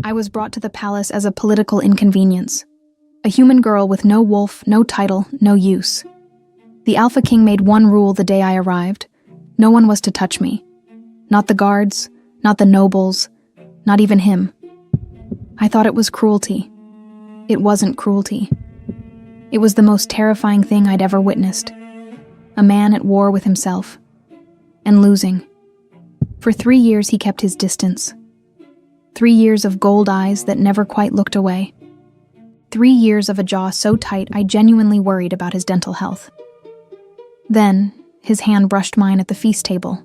I was brought to the palace as a political inconvenience. A human girl with no wolf, no title, no use. The Alpha King made one rule the day I arrived. No one was to touch me. Not the guards, not the nobles, not even him. I thought it was cruelty. It wasn't cruelty. It was the most terrifying thing I'd ever witnessed. A man at war with himself. And losing. For 3 years he kept his distance. 3 years of gold eyes that never quite looked away. 3 years of a jaw so tight I genuinely worried about his dental health. Then, his hand brushed mine at the feast table.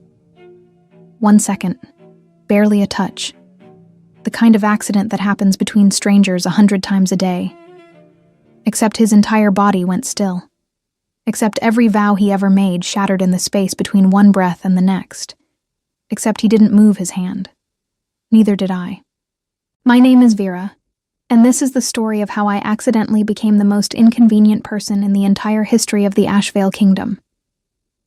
1 second. Barely a touch. The kind of accident that happens between strangers 100 times a day. Except his entire body went still. Except every vow he ever made shattered in the space between one breath and the next. Except he didn't move his hand. Neither did I. My name is Vera, and this is the story of how I accidentally became the most inconvenient person in the entire history of the Ashvale Kingdom.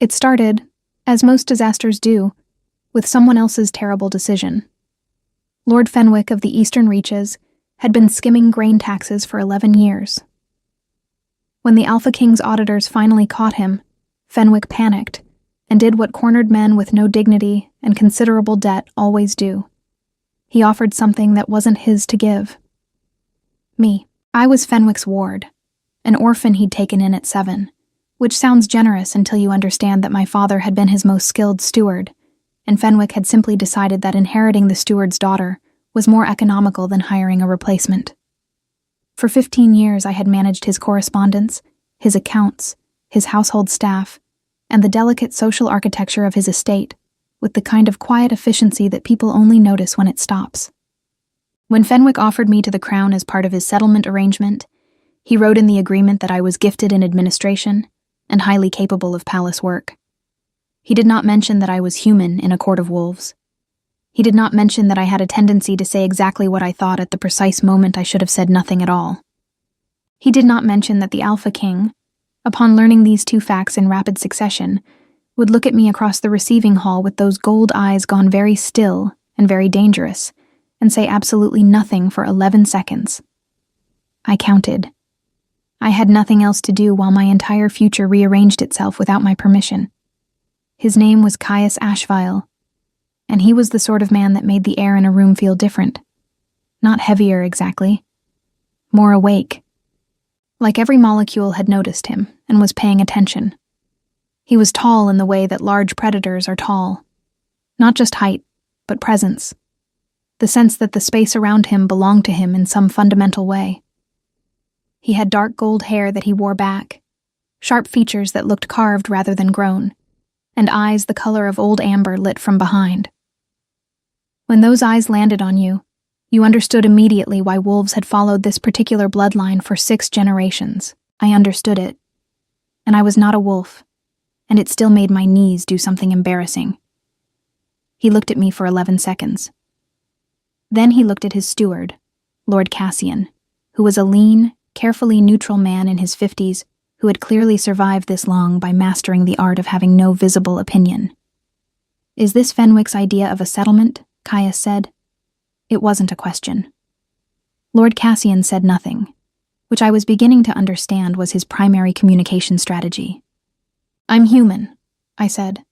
It started, as most disasters do, with someone else's terrible decision. Lord Fenwick of the Eastern Reaches had been skimming grain taxes for 11 years. When the Alpha King's auditors finally caught him, Fenwick panicked and did what cornered men with no dignity and considerable debt always do. He offered something that wasn't his to give. Me. I was Fenwick's ward, an orphan he'd taken in at 7, which sounds generous until you understand that my father had been his most skilled steward, and Fenwick had simply decided that inheriting the steward's daughter was more economical than hiring a replacement. For 15 years I had managed his correspondence, his accounts, his household staff, and the delicate social architecture of his estate, with the kind of quiet efficiency that people only notice when it stops. When Fenwick offered me to the crown as part of his settlement arrangement, he wrote in the agreement that I was gifted in administration and highly capable of palace work. He did not mention that I was human in a court of wolves. He did not mention that I had a tendency to say exactly what I thought at the precise moment I should have said nothing at all. He did not mention that the Alpha King, upon learning these two facts in rapid succession, would look at me across the receiving hall with those gold eyes gone very still and very dangerous, and say absolutely nothing for 11 seconds. I counted. I had nothing else to do while my entire future rearranged itself without my permission. His name was Caius Ashvale, and he was the sort of man that made the air in a room feel different. Not heavier exactly. More awake. Like every molecule had noticed him and was paying attention. He was tall in the way that large predators are tall. Not just height, but presence. The sense that the space around him belonged to him in some fundamental way. He had dark gold hair that he wore back, sharp features that looked carved rather than grown, and eyes the color of old amber lit from behind. When those eyes landed on you, you understood immediately why wolves had followed this particular bloodline for 6 generations. I understood it. And I was not a wolf, and it still made my knees do something embarrassing. He looked at me for 11 seconds. Then he looked at his steward, Lord Cassian, who was a lean, carefully neutral man in his 50s who had clearly survived this long by mastering the art of having no visible opinion. "Is this Fenwick's idea of a settlement?" Caius said. It wasn't a question. Lord Cassian said nothing, which I was beginning to understand was his primary communication strategy. "I'm human," I said,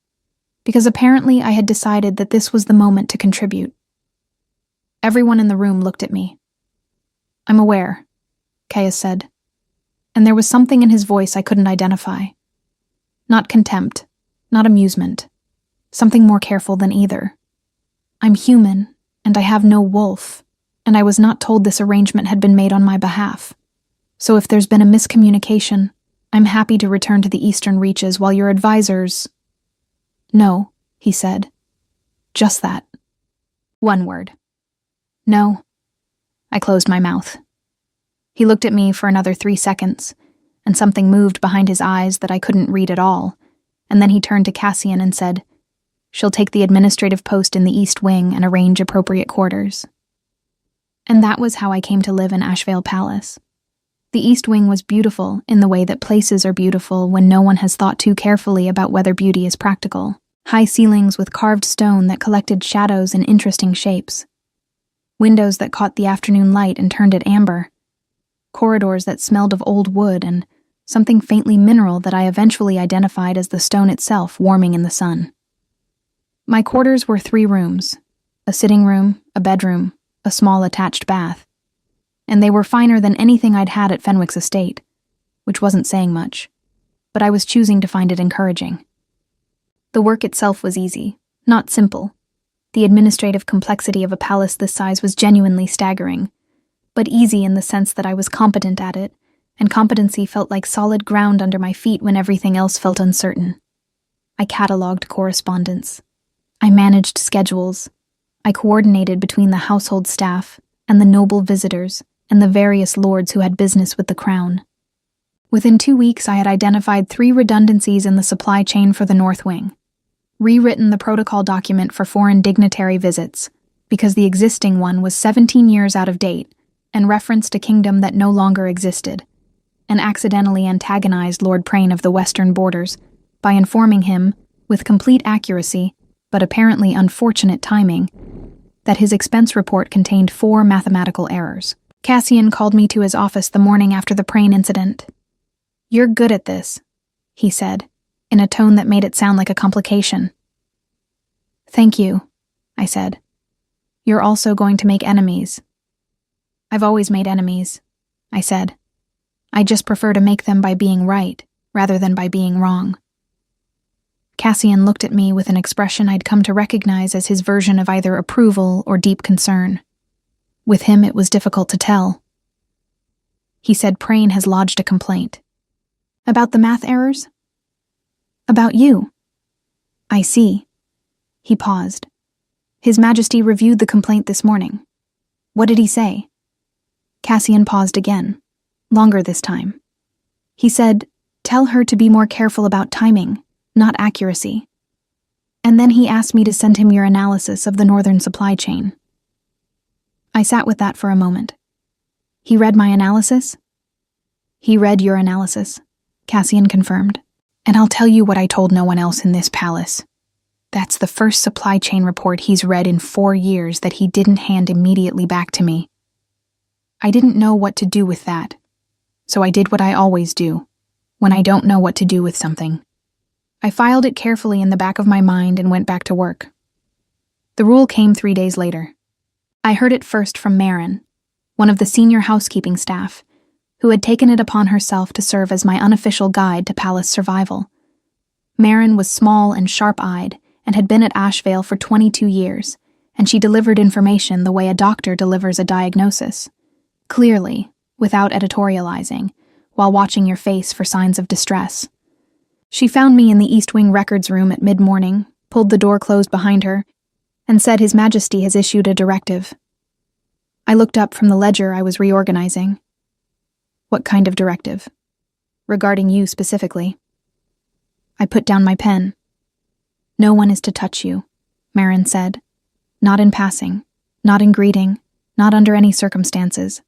because apparently I had decided that this was the moment to contribute. Everyone in the room looked at me. "I'm aware," Caius said, and there was something in his voice I couldn't identify. Not contempt, not amusement, something more careful than either. "I'm human, and I have no wolf, and I was not told this arrangement had been made on my behalf. So if there's been a miscommunication, I'm happy to return to the Eastern Reaches while your advisors—" "No," he said. Just that. One word. "No." I closed my mouth. He looked at me for another 3 seconds, and something moved behind his eyes that I couldn't read at all, and then he turned to Cassian and said, "She'll take the administrative post in the East Wing and arrange appropriate quarters." And that was how I came to live in Ashvale Palace. The East Wing was beautiful in the way that places are beautiful when no one has thought too carefully about whether beauty is practical. High ceilings with carved stone that collected shadows in interesting shapes. Windows that caught the afternoon light and turned it amber. Corridors that smelled of old wood and something faintly mineral that I eventually identified as the stone itself warming in the sun. My quarters were 3 rooms, a sitting room, a bedroom, a small attached bath, and they were finer than anything I'd had at Fenwick's estate, which wasn't saying much, but I was choosing to find it encouraging. The work itself was easy, not simple. The administrative complexity of a palace this size was genuinely staggering, but easy in the sense that I was competent at it, and competency felt like solid ground under my feet when everything else felt uncertain. I catalogued correspondence. I managed schedules. I coordinated between the household staff and the noble visitors and the various lords who had business with the crown. Within 2 weeks, I had identified 3 redundancies in the supply chain for the North Wing, rewritten the protocol document for foreign dignitary visits, because the existing one was 17 years out of date and referenced a kingdom that no longer existed, and accidentally antagonized Lord Prane of the Western Borders by informing him, with complete accuracy, but apparently unfortunate timing, that his expense report contained 4 mathematical errors. Cassian called me to his office the morning after the Prane incident. "You're good at this," he said, in a tone that made it sound like a complication. "Thank you," I said. "You're also going to make enemies." "I've always made enemies," I said. "I just prefer to make them by being right, rather than by being wrong." Cassian looked at me with an expression I'd come to recognize as his version of either approval or deep concern. With him, it was difficult to tell. He said Prane has lodged a complaint. "About the math errors?" "About you." "I see." He paused. "His Majesty reviewed the complaint this morning. What did he say?" Cassian paused again, longer this time. He said, "Tell her to be more careful about timing, not accuracy." And then he asked me to send him your analysis of the northern supply chain. I sat with that for a moment. "He read my analysis?" "He read your analysis," Cassian confirmed. "And I'll tell you what I told no one else in this palace. That's the first supply chain report he's read in 4 years that he didn't hand immediately back to me. I didn't know what to do with that, so I did what I always do when I don't know what to do with something. I filed it carefully in the back of my mind and went back to work. The rule came 3 days later. I heard it first from Marin, one of the senior housekeeping staff, who had taken it upon herself to serve as my unofficial guide to palace survival. Marin was small and sharp-eyed and had been at Ashvale for 22 years, and she delivered information the way a doctor delivers a diagnosis, clearly, without editorializing, while watching your face for signs of distress. She found me in the East Wing records room at mid-morning, pulled the door closed behind her, and said His Majesty has issued a directive. I looked up from the ledger I was reorganizing. "What kind of directive?" "Regarding you specifically." I put down my pen. "No one is to touch you," Marin said. "Not in passing, not in greeting, not under any circumstances.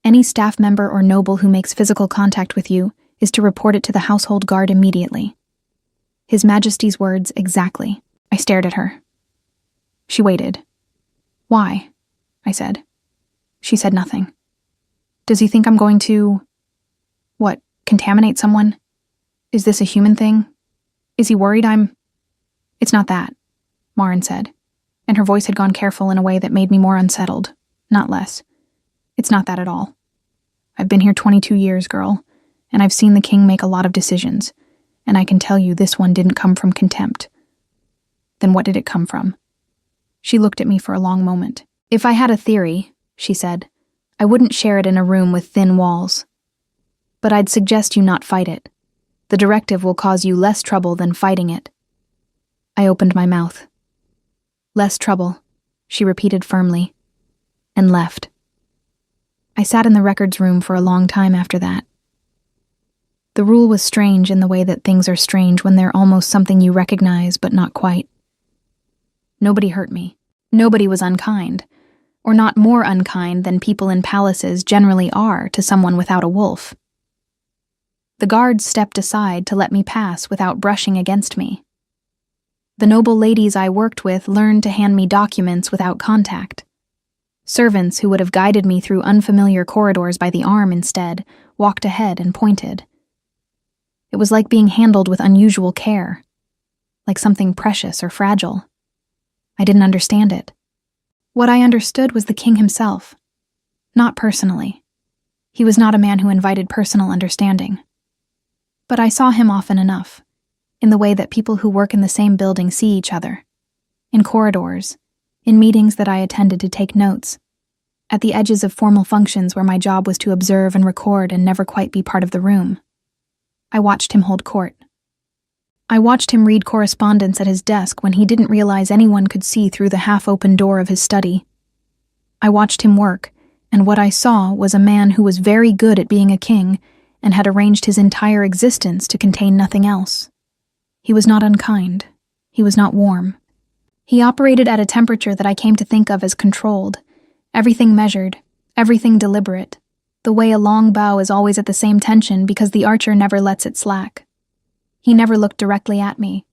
Any staff member or noble who makes physical contact with you is to report it to the household guard immediately." His Majesty's words exactly. I stared at her. She waited. "Why?" I said. She said nothing. "Does he think I'm going to... what, contaminate someone? Is this a human thing? Is he worried I'm..." "It's not that," Marin said, and her voice had gone careful in a way that made me more unsettled, not less. "It's not that at all. I've been here 22 years, girl, and I've seen the king make a lot of decisions, and I can tell you this one didn't come from contempt." "Then what did it come from?" She looked at me for a long moment. "If I had a theory," she said, "I wouldn't share it in a room with thin walls. But I'd suggest you not fight it. The directive will cause you less trouble than fighting it." I opened my mouth. "Less trouble," she repeated firmly, and left. I sat in the records room for a long time after that. The rule was strange in the way that things are strange when they're almost something you recognize but not quite. Nobody hurt me. Nobody was unkind, or not more unkind than people in palaces generally are to someone without a wolf. The guards stepped aside to let me pass without brushing against me. The noble ladies I worked with learned to hand me documents without contact. Servants who would have guided me through unfamiliar corridors by the arm instead walked ahead and pointed. It was like being handled with unusual care, like something precious or fragile. I didn't understand it. What I understood was the king himself. Not personally. He was not a man who invited personal understanding. But I saw him often enough, in the way that people who work in the same building see each other. In corridors, in meetings that I attended to take notes, at the edges of formal functions where my job was to observe and record and never quite be part of the room. I watched him hold court. I watched him read correspondence at his desk when he didn't realize anyone could see through the half-open door of his study. I watched him work, and what I saw was a man who was very good at being a king and had arranged his entire existence to contain nothing else. He was not unkind. He was not warm. He operated at a temperature that I came to think of as controlled, everything measured, everything deliberate, the way a long bow is always at the same tension because the archer never lets it slack. He never looked directly at me,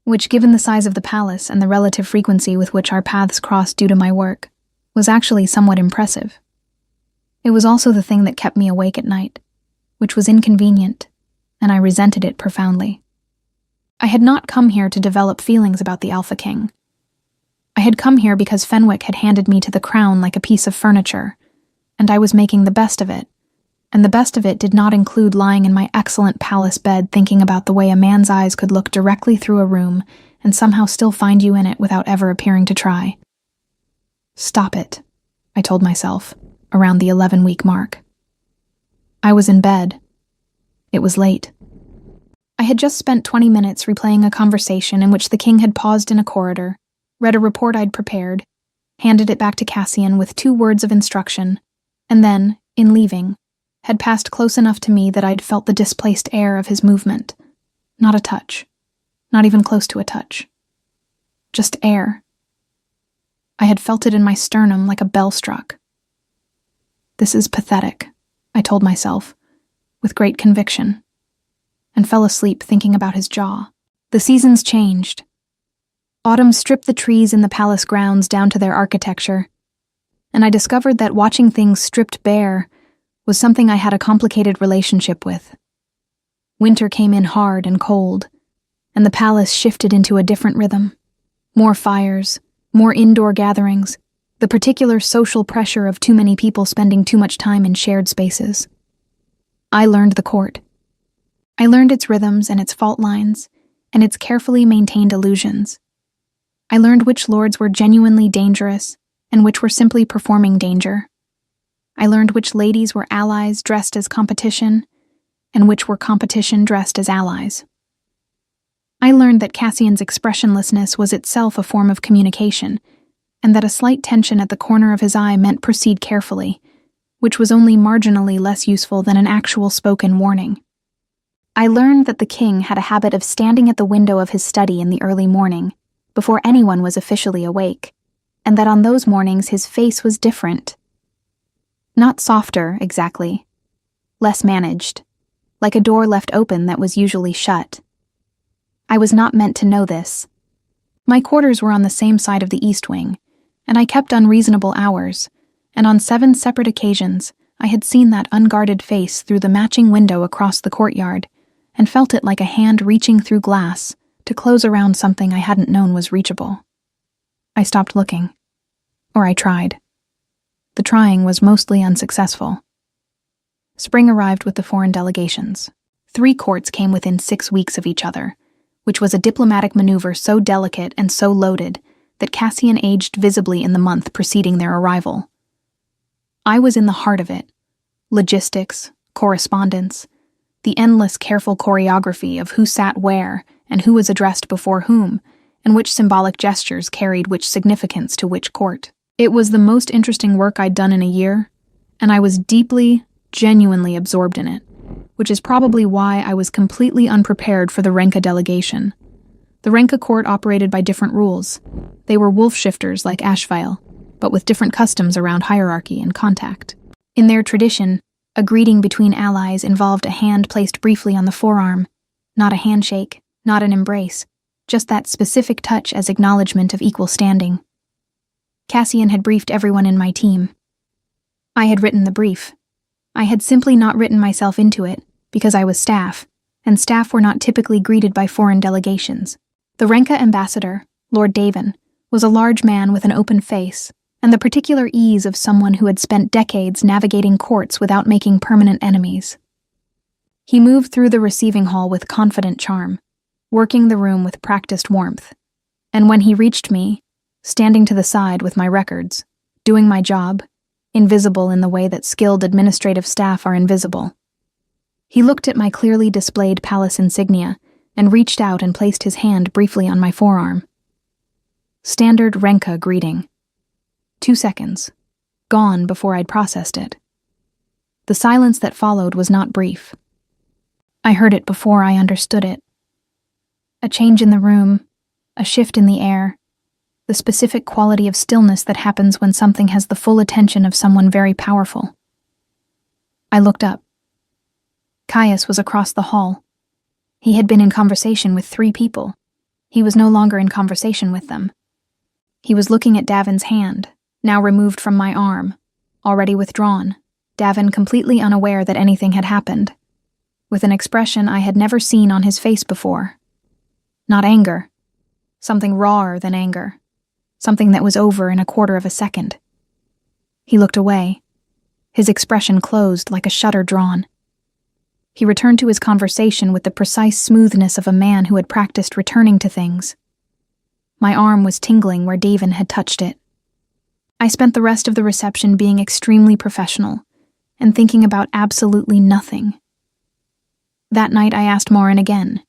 which, given the size of the palace and the relative frequency with which our paths crossed due to my work, was actually somewhat impressive. It was also the thing that kept me awake at night, which was inconvenient, and I resented it profoundly. I had not come here to develop feelings about the Alpha King. I had come here because Fenwick had handed me to the crown like a piece of furniture, and I was making the best of it, and the best of it did not include lying in my excellent palace bed thinking about the way a man's eyes could look directly through a room and somehow still find you in it without ever appearing to try. Stop it, I told myself, around the 11-week mark. I was in bed. It was late. I had just spent 20 minutes replaying a conversation in which the king had paused in a corridor, read a report I'd prepared, handed it back to Cassian with 2 words of instruction, and then, in leaving, had passed close enough to me that I'd felt the displaced air of his movement. Not a touch. Not even close to a touch. Just air. I had felt it in my sternum like a bell struck. This is pathetic, I told myself, with great conviction, and fell asleep thinking about his jaw. The seasons changed. Autumn stripped the trees in the palace grounds down to their architecture, and I discovered that watching things stripped bare was something I had a complicated relationship with. Winter came in hard and cold, and the palace shifted into a different rhythm. More fires, more indoor gatherings, the particular social pressure of too many people spending too much time in shared spaces. I learned the court. I learned its rhythms and its fault lines, and its carefully maintained illusions. I learned which lords were genuinely dangerous and which were simply performing danger. I learned which ladies were allies dressed as competition, and which were competition dressed as allies. I learned that Cassian's expressionlessness was itself a form of communication, and that a slight tension at the corner of his eye meant proceed carefully, which was only marginally less useful than an actual spoken warning. I learned that the king had a habit of standing at the window of his study in the early morning, before anyone was officially awake, and that on those mornings his face was different. Not softer, exactly. Less managed, like a door left open that was usually shut. I was not meant to know this. My quarters were on the same side of the east wing, and I kept unreasonable hours, and on 7 separate occasions I had seen that unguarded face through the matching window across the courtyard, and felt it like a hand reaching through glass to close around something I hadn't known was reachable. I stopped looking. Or I tried. The trying was mostly unsuccessful. Spring arrived with the foreign delegations. 3 courts came within 6 weeks of each other, which was a diplomatic maneuver so delicate and so loaded that Cassian aged visibly in the month preceding their arrival. I was in the heart of it. Logistics, correspondence, the endless careful choreography of who sat where and who was addressed before whom, and which symbolic gestures carried which significance to which court. It was the most interesting work I'd done in a year, and I was deeply, genuinely absorbed in it, which is probably why I was completely unprepared for the Renka delegation. The Renka court operated by different rules. They were wolf shifters like Ashvale, but with different customs around hierarchy and contact. In their tradition, a greeting between allies involved a hand placed briefly on the forearm, not a handshake, not an embrace, just that specific touch as acknowledgement of equal standing. Cassian had briefed everyone in my team. I had written the brief. I had simply not written myself into it because I was staff, and staff were not typically greeted by foreign delegations. The Renka ambassador, Lord Davin, was a large man with an open face and the particular ease of someone who had spent decades navigating courts without making permanent enemies. He moved through the receiving hall with confident charm, working the room with practiced warmth, and when he reached me, standing to the side with my records, doing my job, invisible in the way that skilled administrative staff are invisible. He looked at my clearly displayed palace insignia and reached out and placed his hand briefly on my forearm. Standard Renka greeting. 2 seconds. Gone before I'd processed it. The silence that followed was not brief. I heard it before I understood it. A change in the room, a shift in the air, the specific quality of stillness that happens when something has the full attention of someone very powerful. I looked up. Caius was across the hall. He had been in conversation with 3 people. He was no longer in conversation with them. He was looking at Davin's hand, now removed from my arm, already withdrawn, Davin completely unaware that anything had happened, with an expression I had never seen on his face before. Not anger. Something rawer than anger. Something that was over in a quarter of a second. He looked away. His expression closed like a shutter drawn. He returned to his conversation with the precise smoothness of a man who had practiced returning to things. My arm was tingling where Davin had touched it. I spent the rest of the reception being extremely professional and thinking about absolutely nothing. That night I asked Maureen again.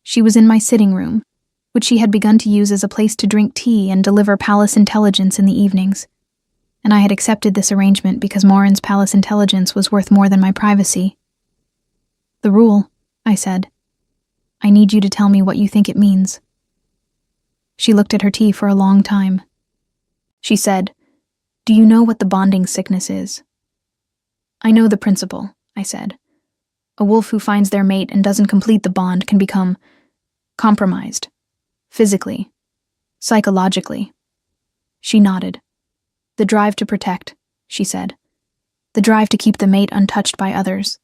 She was in my sitting room, which she had begun to use as a place to drink tea and deliver palace intelligence in the evenings, and I had accepted this arrangement because Maureen's palace intelligence was worth more than my privacy. "The rule," I said. "I need you to tell me what you think it means." She looked at her tea for a long time. She said, "Do you know what the bonding sickness is?" "I know the principle," I said. "A wolf who finds their mate and doesn't complete the bond can become compromised. Physically. Psychologically." She nodded. "The drive to protect," she said. "The drive to keep the mate untouched by others.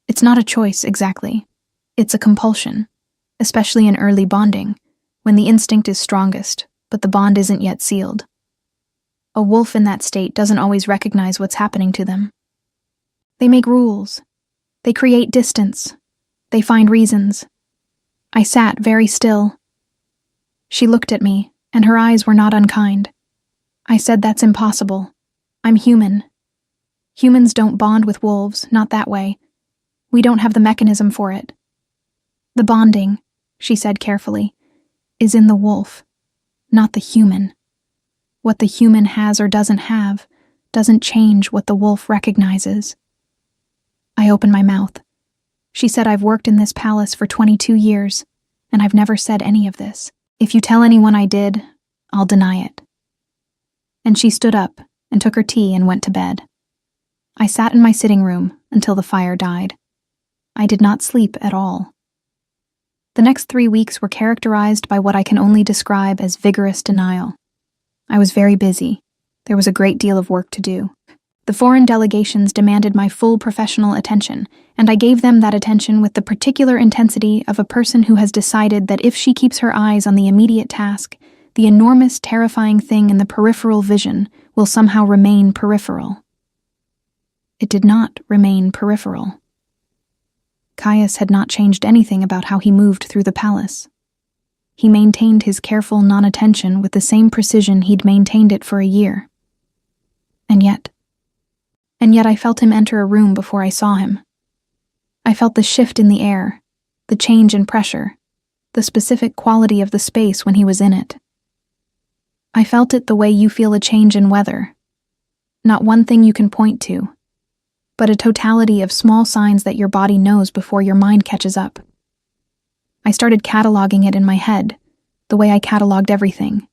It's not a choice, exactly. It's a compulsion, especially in early bonding, when the instinct is strongest, but the bond isn't yet sealed. A wolf in that state doesn't always recognize what's happening to them. They make rules. They create distance. They find reasons." I sat very still. She looked at me, and her eyes were not unkind. I said, "That's impossible. I'm human. Humans don't bond with wolves, not that way. We don't have the mechanism for it. The bonding," she said carefully, "is in the wolf, not the human. What the human has or doesn't have doesn't change what the wolf recognizes." I opened my mouth. She said, "I've worked in this palace for 22 years, and I've never said any of this. If you tell anyone I did, I'll deny it." And she stood up and took her tea and went to bed. I sat in my sitting room until the fire died. I did not sleep at all. The next 3 weeks were characterized by what I can only describe as vigorous denial. I was very busy. There was a great deal of work to do. The foreign delegations demanded my full professional attention, and I gave them that attention with the particular intensity of a person who has decided that if she keeps her eyes on the immediate task, the enormous, terrifying thing in the peripheral vision will somehow remain peripheral. It did not remain peripheral. Caius had not changed anything about how he moved through the palace. He maintained his careful non-attention with the same precision he'd maintained it for a year. And yet I felt him enter a room before I saw him. I felt the shift in the air, the change in pressure, the specific quality of the space when he was in it. I felt it the way you feel a change in weather. Not one thing you can point to, but a totality of small signs that your body knows before your mind catches up. I started cataloging it in my head, the way I cataloged everything.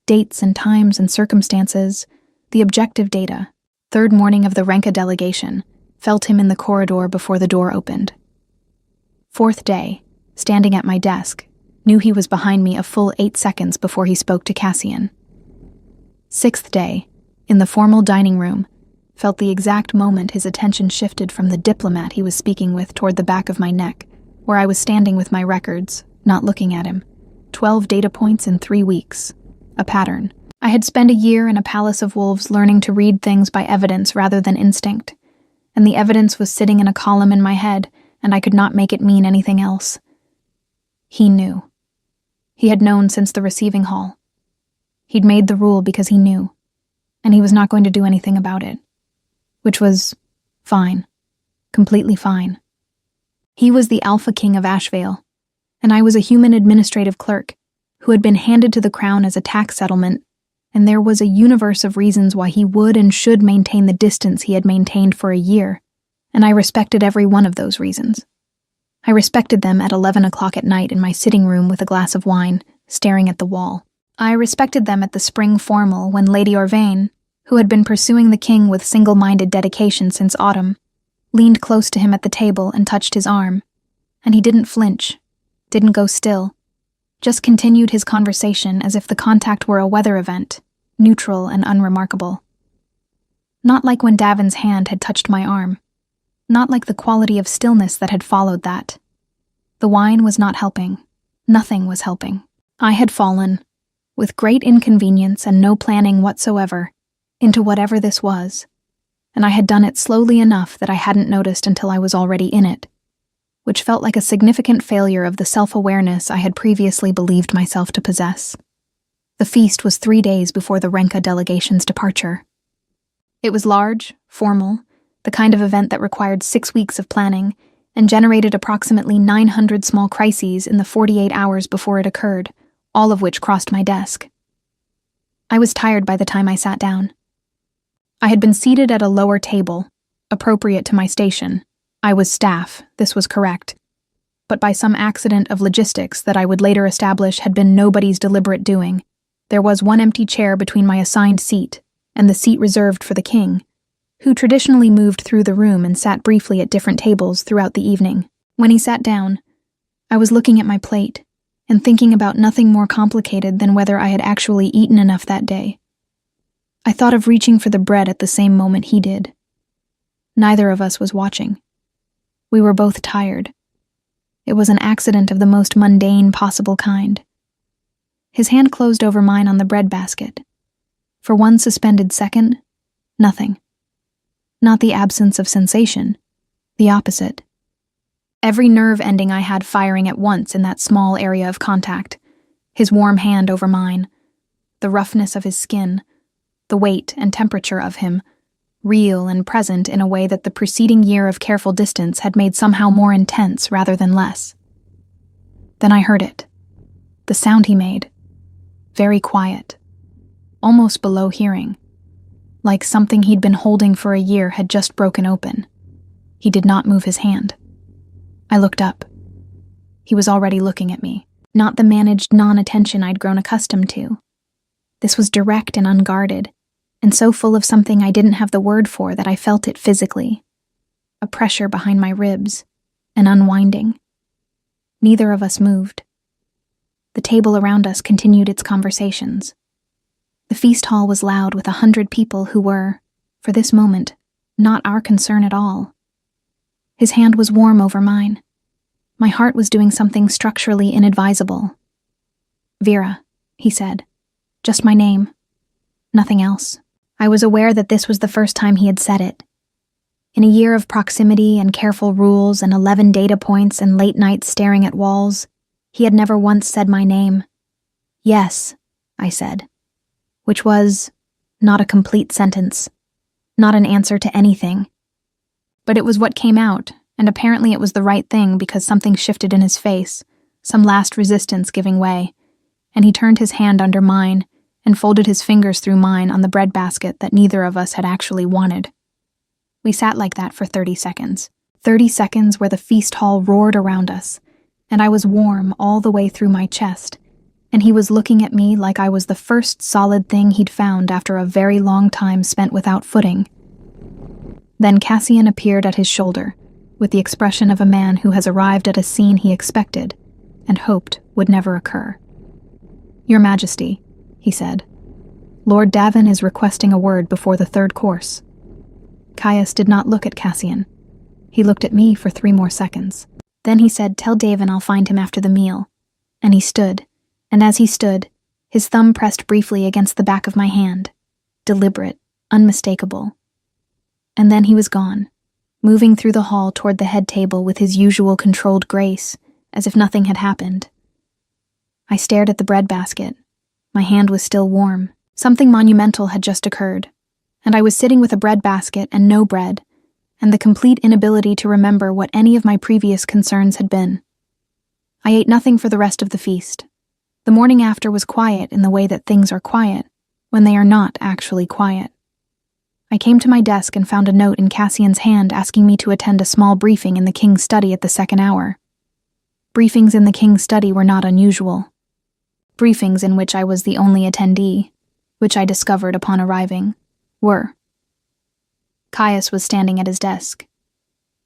Dates and times and circumstances, the objective data. Third morning of the Renka delegation, felt him in the corridor before the door opened. Fourth day, standing at my desk, knew he was behind me a full 8 seconds before he spoke to Cassian. Sixth day, in the formal dining room, felt the exact moment his attention shifted from the diplomat he was speaking with toward the back of my neck, where I was standing with my records, not looking at him. 12 data points in 3 weeks. A pattern. I had spent a year in a palace of wolves learning to read things by evidence rather than instinct, and the evidence was sitting in a column in my head, and I could not make it mean anything else. He knew. He had known since the receiving hall. He'd made the rule because he knew, and he was not going to do anything about it. Which was fine. Completely fine. He was the Alpha King of Ashvale, and I was a human administrative clerk who had been handed to the crown as a tax settlement, and there was a universe of reasons why he would and should maintain the distance he had maintained for a year, and I respected every one of those reasons. I respected them at 11 o'clock at night in my sitting room with a glass of wine, staring at the wall. I respected them at the spring formal when Lady Orvain, who had been pursuing the king with single-minded dedication since autumn, leaned close to him at the table and touched his arm, and he didn't flinch, didn't go still, just continued his conversation as if the contact were a weather event, neutral and unremarkable. Not like when Davin's hand had touched my arm, not like the quality of stillness that had followed that. The wine was not helping. Nothing was helping. I had fallen, with great inconvenience and no planning whatsoever, into whatever this was, and I had done it slowly enough that I hadn't noticed until I was already in it, which felt like a significant failure of the self-awareness I had previously believed myself to possess. The feast was 3 days before the Renka delegation's departure. It was large, formal, the kind of event that required 6 weeks of planning and generated approximately 900 small crises in the 48 hours before it occurred, all of which crossed my desk. I was tired by the time I sat down. I had been seated at a lower table, appropriate to my station. I was staff, this was correct. But by some accident of logistics that I would later establish had been nobody's deliberate doing, there was one empty chair between my assigned seat and the seat reserved for the king, who traditionally moved through the room and sat briefly at different tables throughout the evening. When he sat down, I was looking at my plate and thinking about nothing more complicated than whether I had actually eaten enough that day. I thought of reaching for the bread at the same moment he did. Neither of us was watching. We were both tired. It was an accident of the most mundane possible kind. His hand closed over mine on the bread basket. For one suspended second, nothing. Not the absence of sensation, the opposite. Every nerve ending I had firing at once in that small area of contact, his warm hand over mine, the roughness of his skin, the weight and temperature of him, real and present in a way that the preceding year of careful distance had made somehow more intense rather than less. Then I heard it. The sound he made. Very quiet. Almost below hearing. Like something he'd been holding for a year had just broken open. He did not move his hand. I looked up. He was already looking at me. Not the managed non-attention I'd grown accustomed to. This was direct and unguarded, and so full of something I didn't have the word for that I felt it physically. A pressure behind my ribs, an unwinding. Neither of us moved. The table around us continued its conversations. The feast hall was loud with 100 people who were, for this moment, not our concern at all. His hand was warm over mine. My heart was doing something structurally inadvisable. "Vera," he said. Just my name. Nothing else. I was aware that this was the first time he had said it. In a year of proximity and careful rules and 11 data points and late nights staring at walls, he had never once said my name. "Yes," I said. Which was not a complete sentence, not an answer to anything. But it was what came out, and apparently it was the right thing because something shifted in his face, some last resistance giving way, and he turned his hand under mine and folded his fingers through mine on the bread basket that neither of us had actually wanted. We sat like that for 30 seconds. 30 seconds where the feast hall roared around us, and I was warm all the way through my chest, and he was looking at me like I was the first solid thing he'd found after a very long time spent without footing. Then Cassian appeared at his shoulder, with the expression of a man who has arrived at a scene he expected and hoped would never occur. "Your Majesty," he said. Lord Davin is requesting a word before the third course. Caius did not look at Cassian. He looked at me for 3 more seconds. Then he said, "Tell Davin I'll find him after the meal." And he stood, and as he stood, his thumb pressed briefly against the back of my hand, deliberate, unmistakable. And then he was gone, moving through the hall toward the head table with his usual controlled grace, as if nothing had happened. I stared at the bread basket. My hand was still warm. Something monumental had just occurred, and I was sitting with a bread basket and no bread, and the complete inability to remember what any of my previous concerns had been. I ate nothing for the rest of the feast. The morning after was quiet in the way that things are quiet, when they are not actually quiet. I came to my desk and found a note in Cassian's hand asking me to attend a small briefing in the king's study at the 2nd hour. Briefings in the king's study were not unusual. Briefings in which I was the only attendee, which I discovered upon arriving, were. Caius was standing at his desk.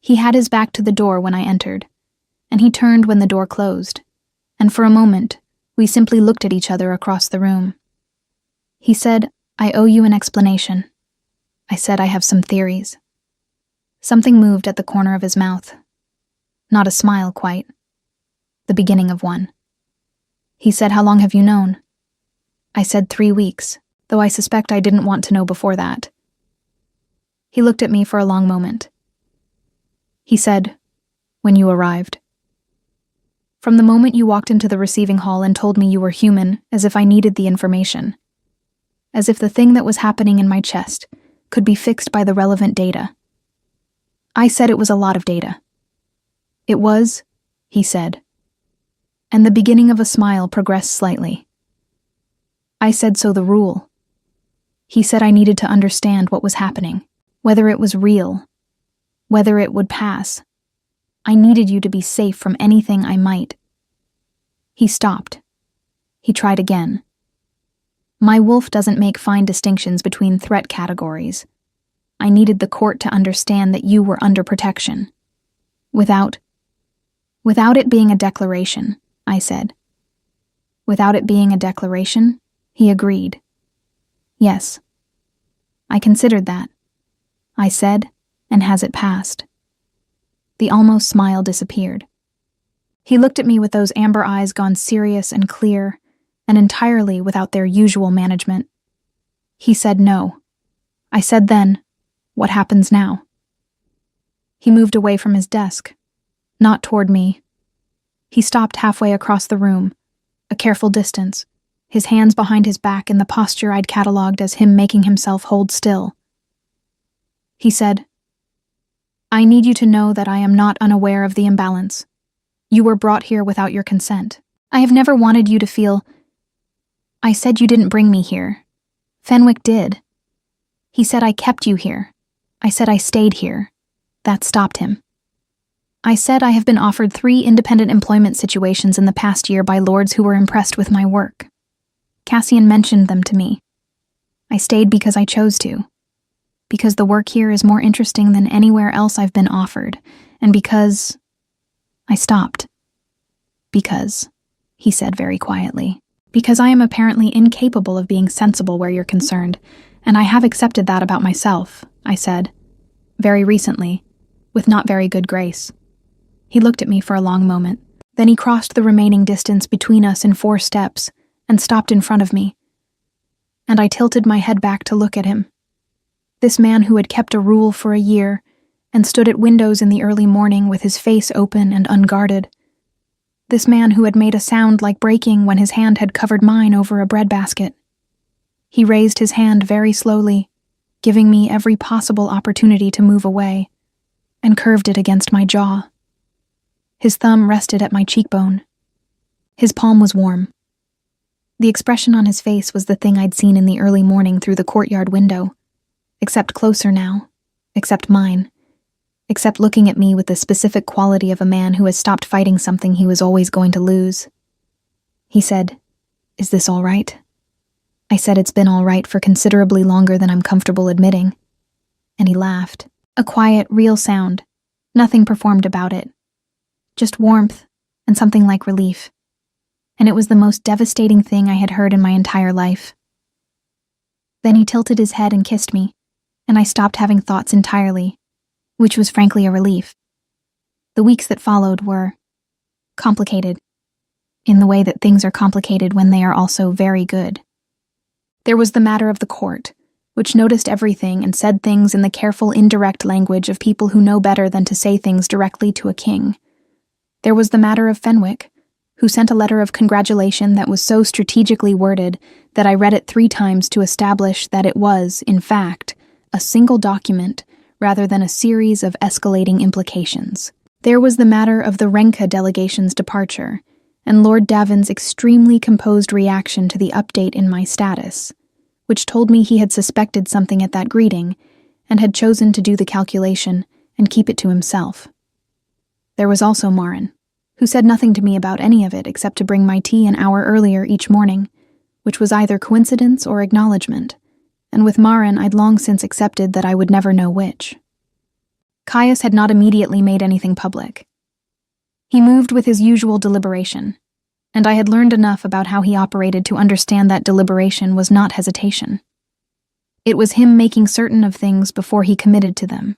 He had his back to the door when I entered, and he turned when the door closed, and for a moment, we simply looked at each other across the room. He said, "I owe you an explanation." I said, "I have some theories." Something moved at the corner of his mouth. Not a smile, quite. The beginning of one. He said, "How long have you known?" I said 3 weeks, though I suspect I didn't want to know before that. He looked at me for a long moment. He said, "When you arrived." From the moment you walked into the receiving hall and told me you were human, as if I needed the information. As if the thing that was happening in my chest could be fixed by the relevant data. I said it was a lot of data. "It was," he said. And the beginning of a smile progressed slightly. I said, "So the rule." He said I needed to understand what was happening, whether it was real, whether it would pass. I needed you to be safe from anything I might. He stopped. He tried again. My wolf doesn't make fine distinctions between threat categories. I needed the court to understand that you were under protection. Without it being a declaration, I said. Without it being a declaration, he agreed. Yes. I considered that. I said, and has it passed? The almost smile disappeared. He looked at me with those amber eyes gone serious and clear, and entirely without their usual management. He said no. I said then, "What happens now?" He moved away from his desk, not toward me. He stopped halfway across the room, a careful distance, his hands behind his back in the posture I'd catalogued as him making himself hold still. He said, "I need you to know that I am not unaware of the imbalance. You were brought here without your consent. I have never wanted you to feel—" I said you didn't bring me here. Fenwick did. He said I kept you here. I said I stayed here. That stopped him. I said I have been offered 3 independent employment situations in the past year by lords who were impressed with my work. Cassian mentioned them to me. I stayed because I chose to. Because the work here is more interesting than anywhere else I've been offered, and because... I stopped. Because, he said very quietly, because I am apparently incapable of being sensible where you're concerned, and I have accepted that about myself, I said, very recently, with not very good grace. He looked at me for a long moment. Then he crossed the remaining distance between us in 4 steps and stopped in front of me. And I tilted my head back to look at him. This man who had kept a rule for a year and stood at windows in the early morning with his face open and unguarded. This man who had made a sound like breaking when his hand had covered mine over a bread basket. He raised his hand very slowly, giving me every possible opportunity to move away, and curved it against my jaw. His thumb rested at my cheekbone. His palm was warm. The expression on his face was the thing I'd seen in the early morning through the courtyard window, except closer now, except mine, except looking at me with the specific quality of a man who has stopped fighting something he was always going to lose. He said, "Is this all right?" I said it's been all right for considerably longer than I'm comfortable admitting. And he laughed. A quiet, real sound. Nothing performed about it. Just warmth and something like relief. And it was the most devastating thing I had heard in my entire life. Then he tilted his head and kissed me, and I stopped having thoughts entirely, which was frankly a relief. The weeks that followed were complicated, in the way that things are complicated when they are also very good. There was the matter of the court, which noticed everything and said things in the careful, indirect language of people who know better than to say things directly to a king. There was the matter of Fenwick, who sent a letter of congratulation that was so strategically worded that I read it 3 times to establish that it was, in fact, a single document rather than a series of escalating implications. There was the matter of the Renka delegation's departure, and Lord Davin's extremely composed reaction to the update in my status, which told me he had suspected something at that greeting and had chosen to do the calculation and keep it to himself. There was also Marin, who said nothing to me about any of it except to bring my tea an hour earlier each morning, which was either coincidence or acknowledgement, and with Marin I'd long since accepted that I would never know which. Caius had not immediately made anything public. He moved with his usual deliberation, and I had learned enough about how he operated to understand that deliberation was not hesitation. It was him making certain of things before he committed to them,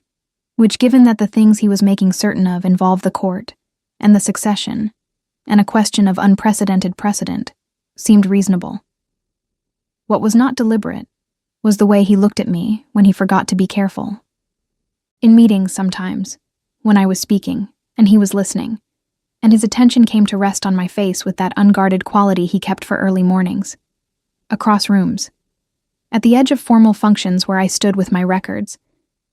which, given that the things he was making certain of involved the court, and the succession, and a question of unprecedented precedent, seemed reasonable. What was not deliberate was the way he looked at me when he forgot to be careful. In meetings sometimes, when I was speaking, and he was listening, and his attention came to rest on my face with that unguarded quality he kept for early mornings. Across rooms, at the edge of formal functions where I stood with my records,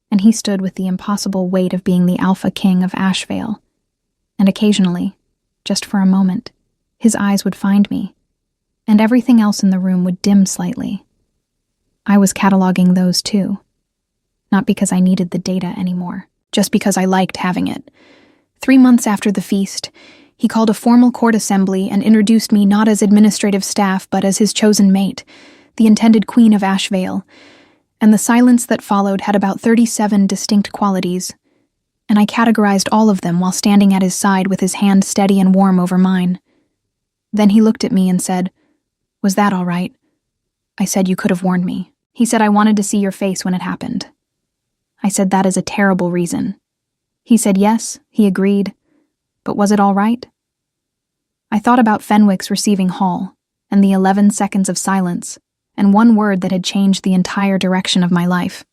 and he stood with the impossible weight of being the Alpha King of Ashvale, and occasionally, just for a moment, his eyes would find me, and everything else in the room would dim slightly. I was cataloging those too, not because I needed the data anymore, just because I liked having it. 3 months after the feast, he called a formal court assembly and introduced me not as administrative staff but as his chosen mate, the intended Queen of Ashvale, and the silence that followed had about 37 distinct qualities, and I categorized all of them while standing at his side with his hand steady and warm over mine. Then he looked at me and said, "Was that all right?" I said, "You could have warned me." He said, "I wanted to see your face when it happened." I said, "That is a terrible reason." He said yes, he agreed, but was it all right? I thought about Fenwick's receiving hall, and the 11 seconds of silence, and one word that had changed the entire direction of my life.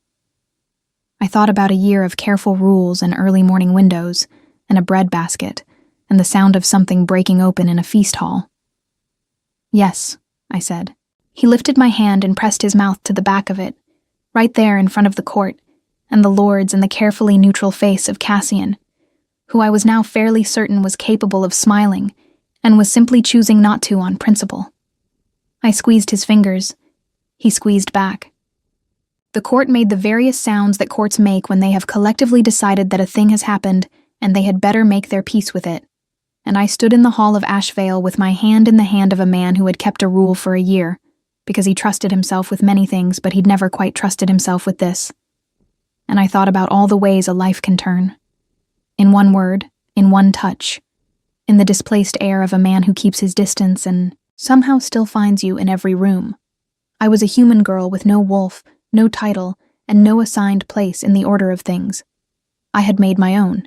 I thought about a year of careful rules and early morning windows, and a bread basket, and the sound of something breaking open in a feast hall. "Yes," I said. He lifted my hand and pressed his mouth to the back of it, right there in front of the court, and the lords and the carefully neutral face of Cassian, who I was now fairly certain was capable of smiling, and was simply choosing not to on principle. I squeezed his fingers. He squeezed back. The court made the various sounds that courts make when they have collectively decided that a thing has happened and they had better make their peace with it, and I stood in the hall of Ashvale with my hand in the hand of a man who had kept a rule for a year, because he trusted himself with many things, but he'd never quite trusted himself with this. And I thought about all the ways a life can turn. In one word, in one touch, in the displaced air of a man who keeps his distance and somehow still finds you in every room. I was a human girl with no wolf, no title, and no assigned place in the order of things. I had made my own.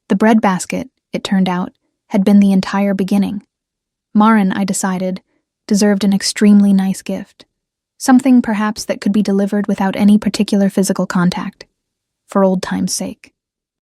The bread basket, it turned out, had been the entire beginning. Marin, I decided, deserved an extremely nice gift. Something, perhaps, that could be delivered without any particular physical contact, for old time's sake.